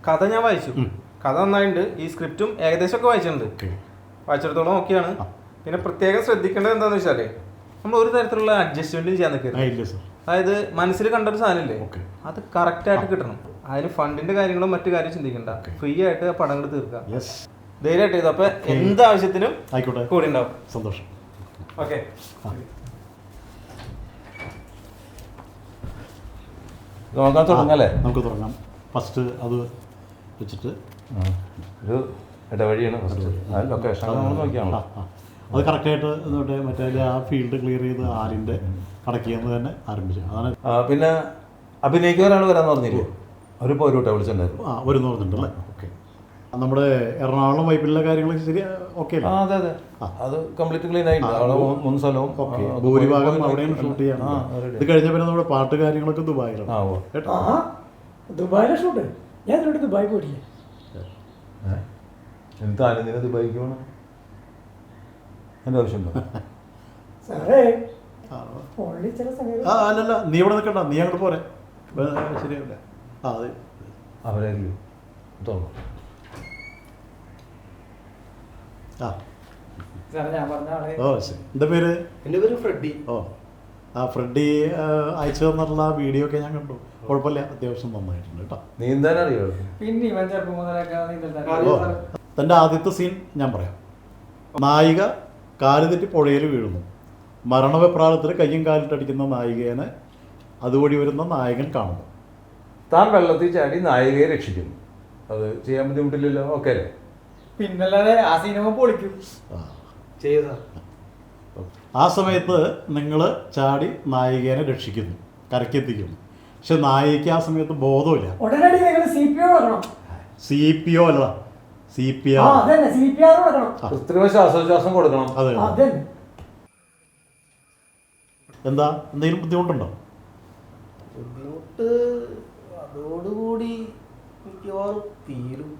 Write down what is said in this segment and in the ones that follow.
കഥ ഞാൻ വായിച്ചു. കഥ നന്നായിട്ടുണ്ട്. ഈ സ്ക്രിപ്റ്റും ഏകദേശമൊക്കെ വായിച്ചിട്ടുണ്ട്. വായിച്ചിടത്തോളം ഓക്കെയാണ്. പിന്നെ പ്രത്യേകം ശ്രദ്ധിക്കേണ്ടത് എന്താണെന്ന് വെച്ചാൽ നമ്മൾ ഒരു തരത്തിലുള്ള അഡ്ജസ്റ്റ്മെന്റ് ചെയ്യാൻ നിൽക്കരുത്. അതായത് മനസ്സിൽ കണ്ടൊരു സാധനമില്ലേ, അത് കറക്റ്റായിട്ട് കിട്ടണം. അതിന് ഫണ്ടിന്റെ കാര്യങ്ങളും മറ്റു കാര്യം ചിന്തിക്കണ്ട. ഫ്രീ ആയിട്ട് ആ പടങ്ങൾ തീർക്കാം. ധൈര്യമായിട്ട് ചെയ്തു. അപ്പൊ എന്താവശ്യത്തിനും ആയിക്കോട്ടെ, കൂടി ഉണ്ടാവും. സന്തോഷം. ഓക്കെ, തുടങ്ങാല്ലേ? നമുക്ക് തുടങ്ങാം. ഫസ്റ്റ് അത് വെച്ചിട്ട് ഒരു ഇടവഴിയാണ് ലൊക്കേഷൻ നോക്കിയാണല്ലോ. അത് കറക്റ്റായിട്ട് എന്നിട്ട് മറ്റേ ആ ഫീൽഡ് ക്ലിയർ ചെയ്ത് ആരിൻ്റെ അടക്കിയെന്ന് തന്നെ ആരംഭിച്ചു. അതാണ്. പിന്നെ അഭിനയിക്കാൻ ഒരാൾ വരാമെന്ന് പറഞ്ഞില്ലേ? ഒരു പോരൂട്ടെ വിളിച്ചിട്ടുണ്ടായിരുന്നു. ഒരു പറഞ്ഞിട്ടുണ്ടല്ലേ? ഓക്കെ. നമ്മുടെ എറണാകുളം വൈപ്പിലെ കാര്യങ്ങൾ ശരി ഓക്കെ. അതെ അതെ, അത് കംപ്ലീറ്റ് ക്ലീൻ ആയിട്ടുണ്ട്. മൂന്ന് സ്ഥലവും ഓക്കെ, ഭൂരിഭാഗം അവിടെയാണ് ഷൂട്ട് ചെയ്യാൻ. ഇത് കഴിഞ്ഞ പിന്നെ നമ്മുടെ പാട്ട് കാര്യങ്ങളൊക്കെ ദുബായിലാണ്. ദുബായിലെ ഷൂട്ട്. ഞാൻ ഇതിലോട്ട് ദുബായി പോയിട്ടില്ലേ? എന്തിനാ ദുബായിക്ക് പോകണം? എൻ്റെ ആവശ്യമുണ്ടോ സാറേ? അല്ലല്ല, നീ ഇവിടെ നിൽക്കണ്ട, നീ അങ്ങോട്ട് പോരെ. ശരിയാവില്ല. അതെ, അവരായിരിക്കും. എന്താ പേര്? എൻ്റെ പേര് ഫ്രെഡി. ഫ്രെഡി അയച്ചു തന്നിട്ടുള്ള ആ വീഡിയോ ഒക്കെ ഞാൻ കണ്ടു. കുഴപ്പമില്ല, അത്യാവശ്യം നന്നായിട്ടുണ്ട് കേട്ടോ. നീന്താൻ അറിയോ? തൻ്റെ ആദ്യത്തെ സീൻ ഞാൻ പറയാം. നായിക കാലുതെറ്റി പുഴയിൽ വീഴുന്നു. മരണവെപ്രാളത്തിൽ കയ്യും കാലിട്ടടിക്കുന്ന നായികേനെ അതുവഴി വരുന്ന നായകൻ കാണുന്നു. താൻ വെള്ളത്തിൽ ചാടി നായികയെ രക്ഷിക്കുന്നു. അത് ചെയ്യാൻ ബുദ്ധിമുട്ടില്ലല്ലോ? ഓക്കെ അല്ലേ? പിന്നല്ലാതെ ആ സിനിമ പൊളിക്കും. ആ സമയത്ത് നിങ്ങൾ ചാടി നായികേനെ രക്ഷിക്കുന്നു, കരക്കെത്തിക്കുന്നു. പക്ഷെ നായികയ്ക്ക് ആ സമയത്ത് ബോധമില്ല. ഉടനടി CPO അല്ല, CPR. കൃത്രിമ ശ്വാസോച്ഛ്വാസം കൊടുക്കണം. അതെ. എന്താ, എന്തെങ്കിലും ബുദ്ധിമുട്ടുണ്ടോ? ബുദ്ധിമുട്ട് അതോടുകൂടി മിക്കവാറും തീരും.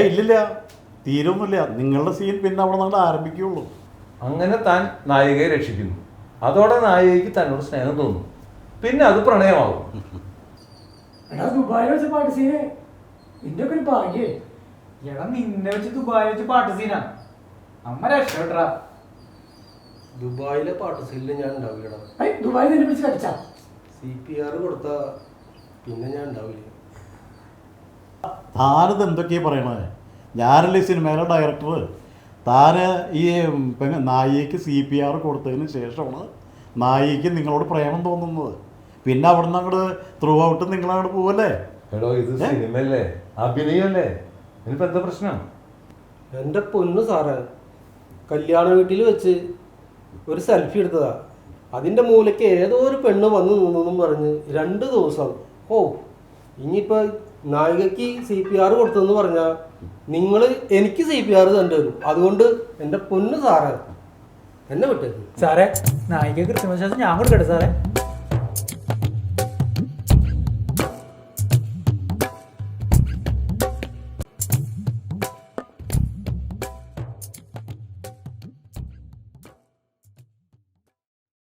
ഇല്ലില്ല, തീരൊന്നുമില്ല. നിങ്ങളുടെ സീൻ പിന്നെ അവിടെ നമ്മൾ ആരംഭിക്കുകയുള്ളൂ. അങ്ങനെ താൻ നായികയെ രക്ഷിക്കുന്നു. അതോടെ നായികയ്ക്ക് തന്നോട് സ്നേഹം തോന്നും. പിന്നെ അത് പ്രണയമാകും. ദുബായിൽ വെച്ച പാട്ട് സീനെ നിന്റെ ഒക്കെ ഒരു ഭാഗ്യേ. നിന്നെ വെച്ച് ദുബായിൽ വെച്ച് പാട്ട് സീനാ. അമ്മ രക്ഷപ്പെട്ടാ. ദുബായിലെ പാട്ട് സീനിൽ ഞാൻ ഉണ്ടാവില്ലടാ. ദുബായിൽ നിന്നെ പിടിച്ച് കടിച്ചാ CPR കൊടുത്ത പിന്നെ ഞാൻ ഉണ്ടാവില്ല. താനത് എന്തൊക്കെയാ പറയണത്? ഞാനല്ലേ സിനിമയിലെ ഡയറക്ടർ. താന് ഈ നായികയ്ക്ക് CPR കൊടുത്തതിന് ശേഷമാണ് നായികയ്ക്ക് നിങ്ങളോട് പ്രേമം തോന്നുന്നത്. പിന്നെ അവിടെ നിന്ന് അങ്ങോട്ട് ത്രൂ ഔട്ട് നിങ്ങളങ്ങോട്ട് പോവല്ലേ? എടോ, ഇത് സിനിമയല്ലേ, അഭിനയല്ലേ? ഇനിയിപ്പോൾ എന്താ പ്രശ്നം? എൻ്റെ പൊന്നു സാറേ, കല്യാണ വീട്ടിൽ വെച്ച് ഒരു സെൽഫി എടുത്തതാ. അതിൻ്റെ മൂലയ്ക്ക് ഏതോ ഒരു പെണ്ണ് വന്ന് നിന്നെന്നും പറഞ്ഞ് 2 ദിവസം. ഇനിയിപ്പോൾ നായികയ്ക്ക് CPR കൊടുത്തതെന്ന് പറഞ്ഞാൽ നിങ്ങൾ എനിക്ക് CPR തരേണ്ടി വരും. അതുകൊണ്ട് എൻ്റെ പൊന്നു സാറേ എന്നെ വിട്ടേക്കും. സാറേ, നായിക കൃത്രിമ ശ്വാസം ഞാൻ കൊടുക്കട്ടെ സാറേ?